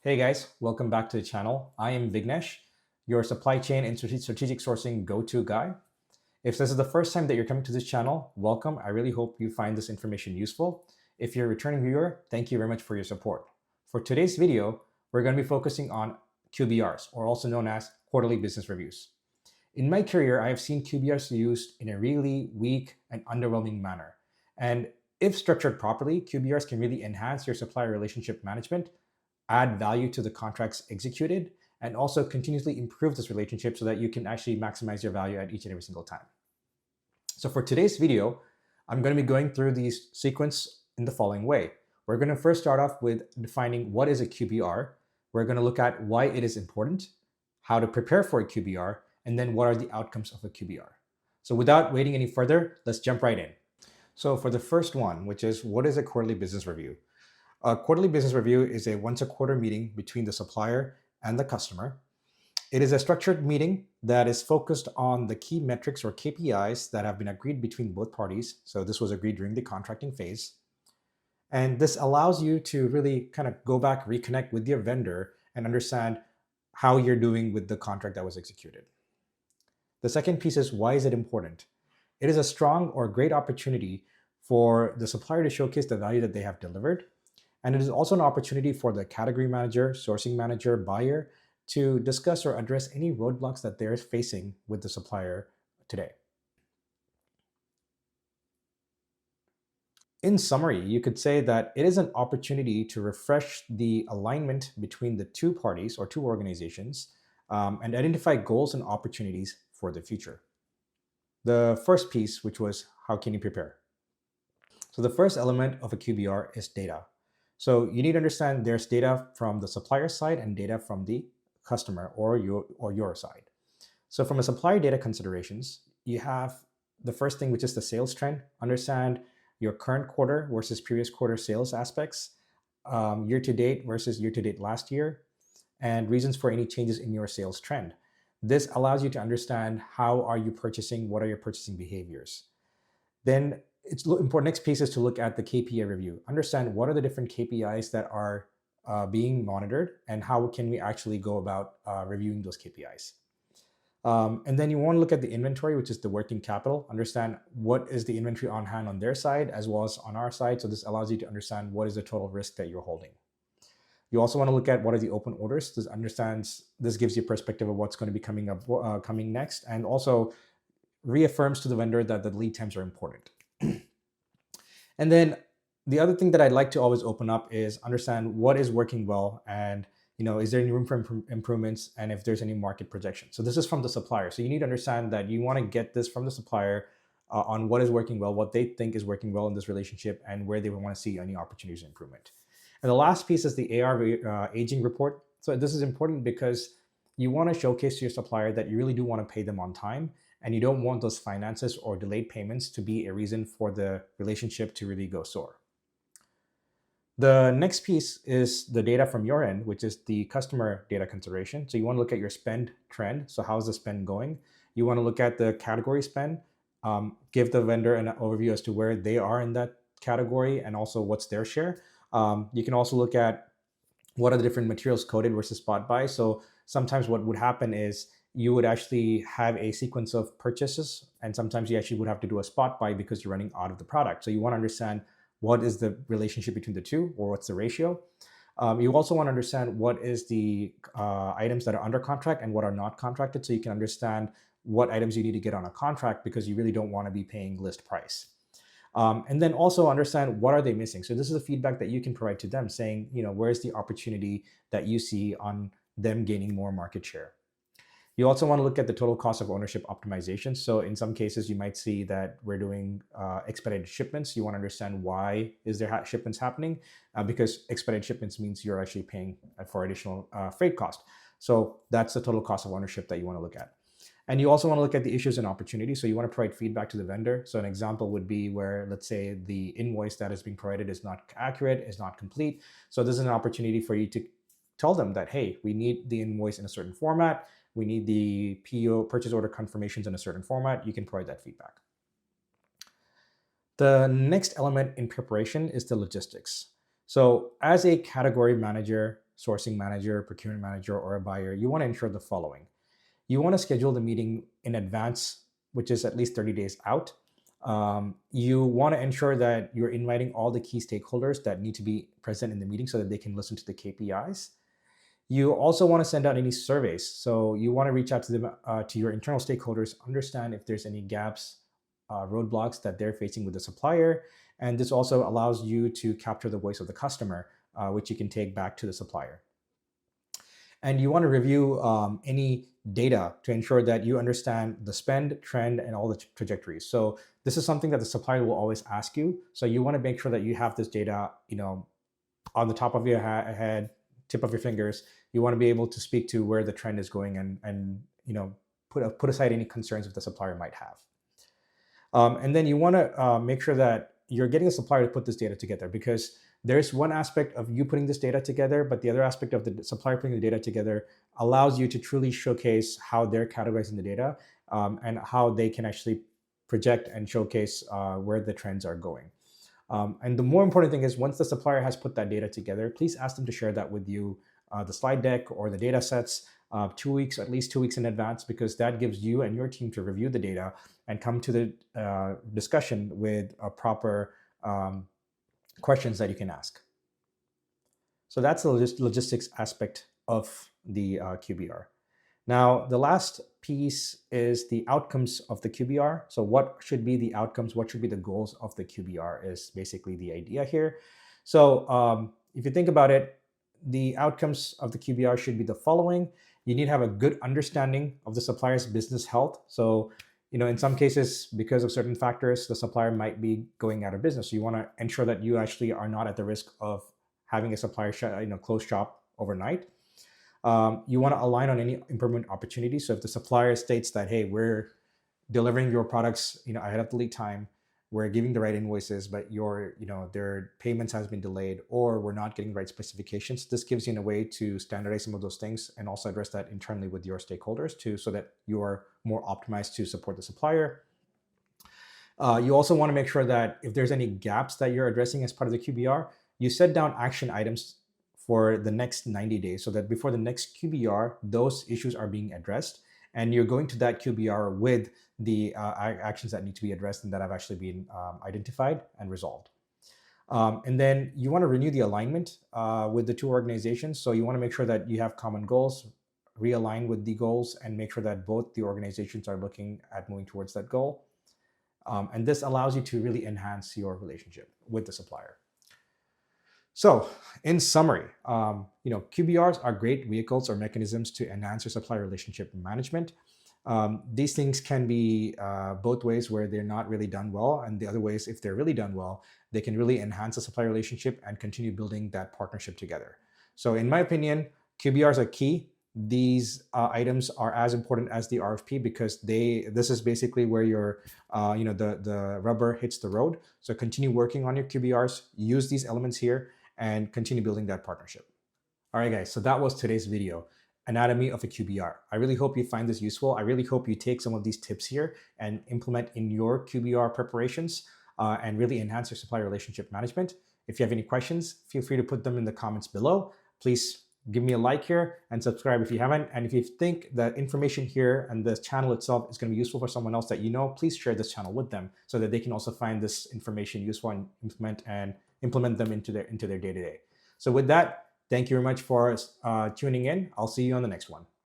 Hey guys, welcome back to the channel. I am Vignesh, your supply chain and strategic sourcing go-to guy. If this is the first time that you're coming to this channel, welcome. I really hope you find this information useful. If you're a returning viewer, thank you very much for your support. For today's video, we're going to be focusing on QBRs, or also known as quarterly business reviews. In my career, I have seen QBRs used in a really weak and underwhelming manner. And if structured properly, QBRs can really enhance your supplier relationship management, add value to the contracts executed, and also continuously improve this relationship so that you can actually maximize your value at each and every single time. So for today's video, I'm going to be going through these sequence in the following way. We're going to first start off with defining what is a QBR. We're going to look at why it is important, how to prepare for a QBR, and then what are the outcomes of a QBR. So without waiting any further, let's jump right in. So for the first one, which is what is a quarterly business review? A quarterly business review is a once a quarter meeting between the supplier and the customer. It is a structured meeting that is focused on the key metrics or KPIs that have been agreed between both parties. So this was agreed during the contracting phase. And this allows you to really kind of go back, reconnect with your vendor and understand how you're doing with the contract that was executed. The second piece is, why is it important? It is a strong or great opportunity for the supplier to showcase the value that they have delivered. And it is also an opportunity for the category manager, sourcing manager, buyer to discuss or address any roadblocks that they're facing with the supplier today. In summary, you could say that it is an opportunity to refresh the alignment between the two parties or two organizations and identify goals and opportunities for the future. The first piece, which was how can you prepare? So the first element of a QBR is data. So you need to understand there's data from the supplier side and data from the customer or your side. So from a supplier data considerations, you have the first thing, which is the sales trend. Understand your current quarter versus previous quarter sales aspects, year to date versus year to date last year, and reasons for any changes in your sales trend. This allows you to understand how are you purchasing, what are your purchasing behaviors. Then it's important. Next piece is to look at the KPI review. Understand what are the different KPIs that are being monitored and how can we actually go about reviewing those KPIs. And then you want to look at the inventory, which is the working capital. Understand what is the inventory on hand on their side as well as on our side. So this allows you to understand what is the total risk that you're holding. You also want to look at what are the open orders. This gives you a perspective of what's going to be coming next, and also reaffirms to the vendor that the lead times are important. And then the other thing that I'd like to always open up is understand what is working well, and is there any room for improvements, and if there's any market projection. So this is from the supplier. So you need to understand that you want to get this from the supplier on what is working well, what they think is working well in this relationship, and where they would want to see any opportunities for improvement. And the last piece is the AR aging report. So this is important because you want to showcase to your supplier that you really do want to pay them on time, and you don't want those finances or delayed payments to be a reason for the relationship to really go sour. The next piece is the data from your end, which is the customer data consideration. So you want to look at your spend trend. So how's the spend going? You want to look at the category spend, give the vendor an overview as to where they are in that category and also what's their share. You can also look at what are the different materials coded versus spot buy. So sometimes what would happen is you would actually have a sequence of purchases, and sometimes you actually would have to do a spot buy because you're running out of the product. So you want to understand what is the relationship between the two, or what's the ratio. You also want to understand what is the items that are under contract and what are not contracted, so you can understand what items you need to get on a contract because you really don't want to be paying list price. And then also understand what are they missing. So this is the feedback that you can provide to them, saying, where's the opportunity that you see on them gaining more market share. You also want to look at the total cost of ownership optimization. So in some cases, you might see that we're doing expedited shipments. You want to understand why is there shipments happening, because expedited shipments means you're actually paying for additional freight cost. So that's the total cost of ownership that you want to look at. And you also want to look at the issues and opportunities. So you want to provide feedback to the vendor. So an example would be where, let's say, the invoice that is being provided is not accurate, is not complete. So this is an opportunity for you to tell them that, hey, we need the invoice in a certain format. We need the PO, purchase order confirmations, in a certain format. You can provide that feedback. The next element in preparation is the logistics. So as a category manager, sourcing manager, procurement manager, or a buyer, you want to ensure the following. You want to schedule the meeting in advance, which is at least 30 days out. You want to ensure that you're inviting all the key stakeholders that need to be present in the meeting so that they can listen to the KPIs. You also want to send out any surveys. So you want to reach out to them, to your internal stakeholders, understand if there's any gaps, roadblocks that they're facing with the supplier. And this also allows you to capture the voice of the customer, which you can take back to the supplier. And you want to review any data to ensure that you understand the spend, trend, and all the trajectories. So this is something that the supplier will always ask you. So you want to make sure that you have this data, on the top of your head, tip of your fingers. You want to be able to speak to where the trend is going and put aside any concerns that the supplier might have. And then you want to make sure that you're getting a supplier to put this data together, because there's one aspect of you putting this data together, but the other aspect of the supplier putting the data together allows you to truly showcase how they're categorizing the data, and how they can actually project and showcase where the trends are going. And the more important thing is, once the supplier has put that data together, please ask them to share that with you, the slide deck or the data sets, at least 2 weeks in advance, because that gives you and your team to review the data and come to the discussion with a proper questions that you can ask. So that's the logistics aspect of the QBR. Now, the last piece is the outcomes of the QBR. So what should be the outcomes? What should be the goals of the QBR is basically the idea here. So if you think about it, the outcomes of the QBR should be the following. You need to have a good understanding of the supplier's business health. So, in some cases, because of certain factors, the supplier might be going out of business. So you want to ensure that you actually are not at the risk of having a supplier close shop overnight. You want to align on any improvement opportunities. So if the supplier states that, hey, we're delivering your products, ahead of the lead time, we're giving the right invoices, but their payments has been delayed, or we're not getting the right specifications, this gives you a way to standardize some of those things and also address that internally with your stakeholders too, so that you are more optimized to support the supplier. You also want to make sure that if there's any gaps that you're addressing as part of the QBR, you set down action items for the next 90 days so that before the next QBR, those issues are being addressed. And you're going to that QBR with the actions that need to be addressed and that have actually been identified and resolved. And then you want to renew the alignment with the two organizations. So you want to make sure that you have common goals, realign with the goals, and make sure that both the organizations are looking at moving towards that goal. And this allows you to really enhance your relationship with the supplier. So in summary, QBRs are great vehicles or mechanisms to enhance your supplier relationship management. These things can be both ways, where they're not really done well, and the other ways, if they're really done well, they can really enhance the supplier relationship and continue building that partnership together. So in my opinion, QBRs are key. These items are as important as the RFP, because this is basically where your the rubber hits the road. So continue working on your QBRs, use these elements here, and continue building that partnership. All right, guys, so that was today's video, Anatomy of a QBR. I really hope you find this useful. I really hope you take some of these tips here and implement in your QBR preparations and really enhance your supplier relationship management. If you have any questions, feel free to put them in the comments below. Please give me a like here and subscribe if you haven't. And if you think that information here and the channel itself is going to be useful for someone else that please share this channel with them so that they can also find this information useful and implement them into their day-to-day. So with that, thank you very much for tuning in. I'll see you on the next one.